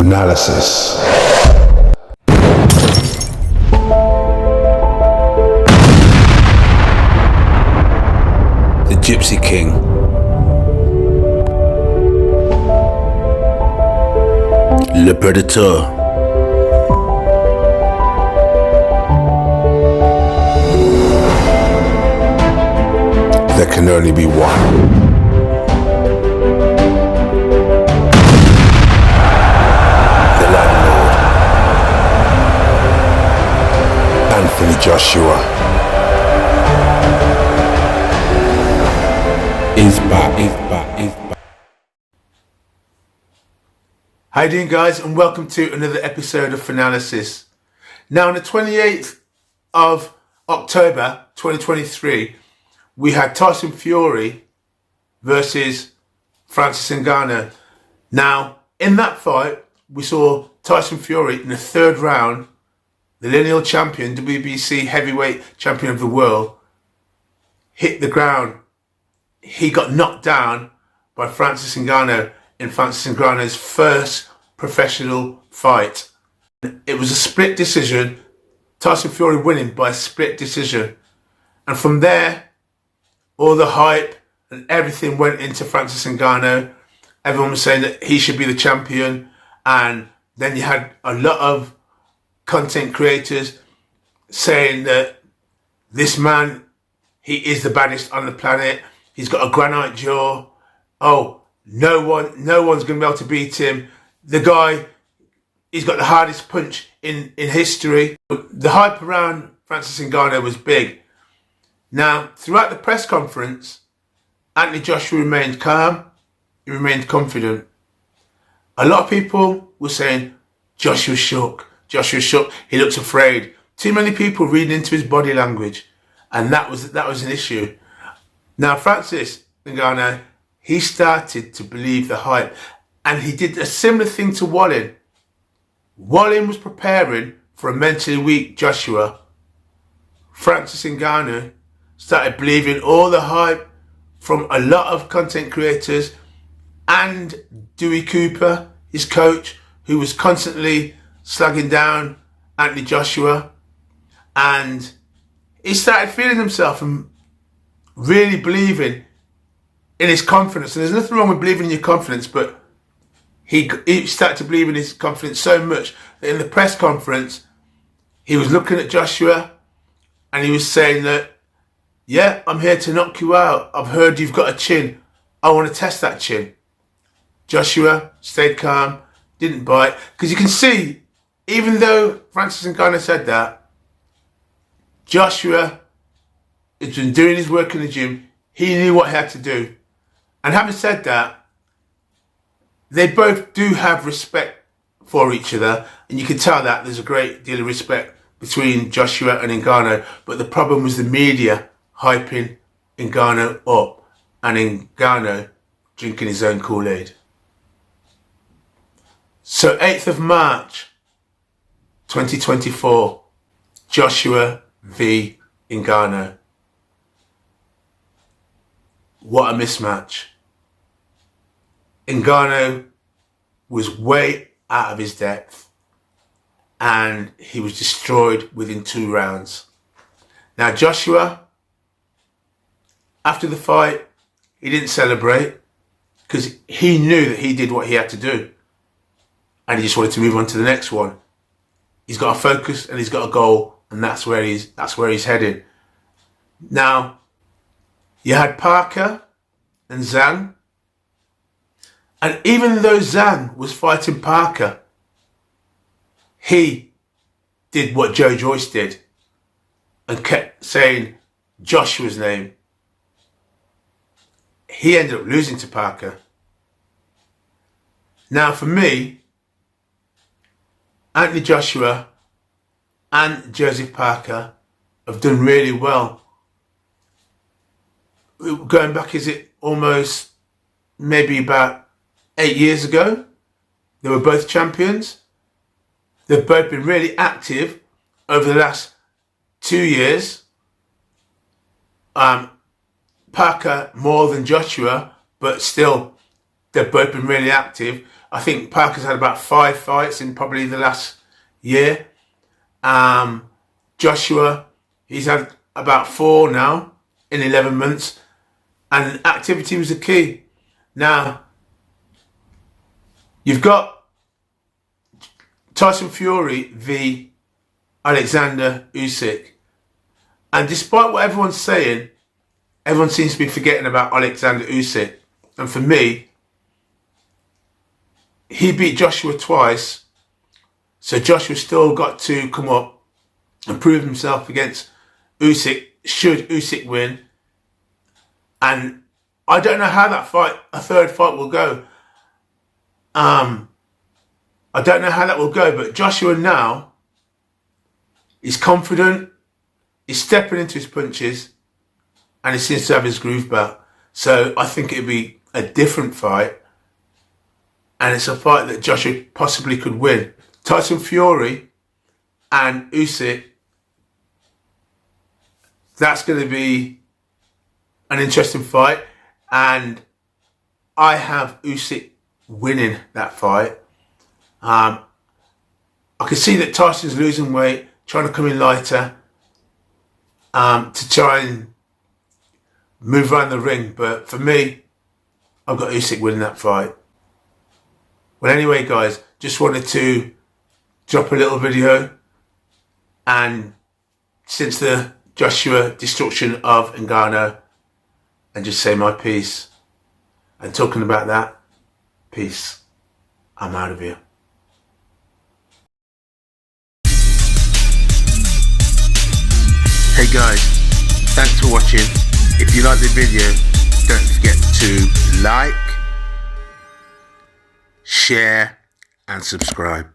Analysis. The Gypsy King. Le Predator. There can only be one. Landlord. Anthony Joshua is back. How you doing, guys, and welcome to another episode of Analysis. Now, on the 28th of October 2023, we had Tysons Fury versus Francis Ngannou. Now, in that fight, we saw Tysons Fury in the third round, the lineal champion, WBC heavyweight champion of the world, hit the ground. He got knocked down by Francis Ngannou in Francis Ngannou's first professional fight. It was a split decision, Tysons Fury winning by a split decision. And from there, all the hype and everything went into Francis Ngannou. Everyone was saying that he should be the champion. And then you had a lot of content creators saying that this man, he is the baddest on the planet. He's got a granite jaw. Oh, no one's going to be able to beat him. The guy, he's got the hardest punch in history. The hype around Francis Ngannou was big. Now, throughout the press conference, Anthony Joshua remained calm. He remained confident. A lot of people were saying, Joshua shook. He looks afraid. Too many people reading into his body language. And that was an issue. Now, Francis Ngannou, he started to believe the hype. And he did a similar thing to Wallin. Wallin was preparing for a mentally weak Joshua. Francis Ngannou started believing all the hype from a lot of content creators and Dewey Cooper, his coach, who was constantly slagging down Anthony Joshua. And he started feeling himself and really believing in his confidence. And there's nothing wrong with believing in your confidence, but he started to believe in his confidence so much that in the press conference, he was looking at Joshua and he was saying that, yeah, I'm here to knock you out. I've heard you've got a chin. I want to test that chin. Joshua stayed calm, didn't bite. Because you can see, even though Francis Ngannou said that, Joshua has been doing his work in the gym. He knew what he had to do. And having said that, they both do have respect for each other. And you can tell that there's a great deal of respect between Joshua and Ngannou. But the problem was the media hyping Ngannou up and Ngannou drinking his own Kool-Aid. So 8th of March 2024, Joshua v Ngannou. What a mismatch. Ngannou was way out of his depth and he was destroyed within 2 rounds. Now Joshua, after the fight, he didn't celebrate because he knew that he did what he had to do. And he just wanted to move on to the next one. He's got a focus and he's got a goal, and that's where he's headed. Now, you had Parker and Zhang. And even though Zhang was fighting Parker, he did what Joe Joyce did and kept saying Joshua's name. He ended up losing to Parker. Now, for me, Anthony Joshua and Joseph Parker have done really well. Going back, is it almost maybe about 8 years ago? They were both champions. They've both been really active over the last 2 years. Parker more than Joshua, but still they've both been really active. I think Parker's had about 5 fights in probably the last year. Joshua, he's had about 4 now in 11 months. And activity was the key. Now, you've got Tyson Fury v Alexander Usyk. And despite what everyone's saying, everyone seems to be forgetting about Alexander Usyk. And for me, he beat Joshua twice. So Joshua still got to come up and prove himself against Usyk, should Usyk win. And I don't know how that fight, a third fight, will go. I don't know how that will go, but Joshua now, he's confident, he's stepping into his punches, and he seems to have his groove back. So I think it'd be a different fight, and it's a fight that Joshua possibly could win. Tyson Fury and Usyk, that's going to be an interesting fight, and I have Usyk winning that fight. I can see that Tyson's losing weight, trying to come in lighter, to try and move around the ring. But for me, I've got Usyk winning that fight. Well, anyway, guys, just wanted to drop a little video, and since the Joshua destruction of Ngannou, and just say my piece. And talking about that, peace. I'm out of here. Hey guys, thanks for watching. If you like the video, don't forget to like, share and subscribe.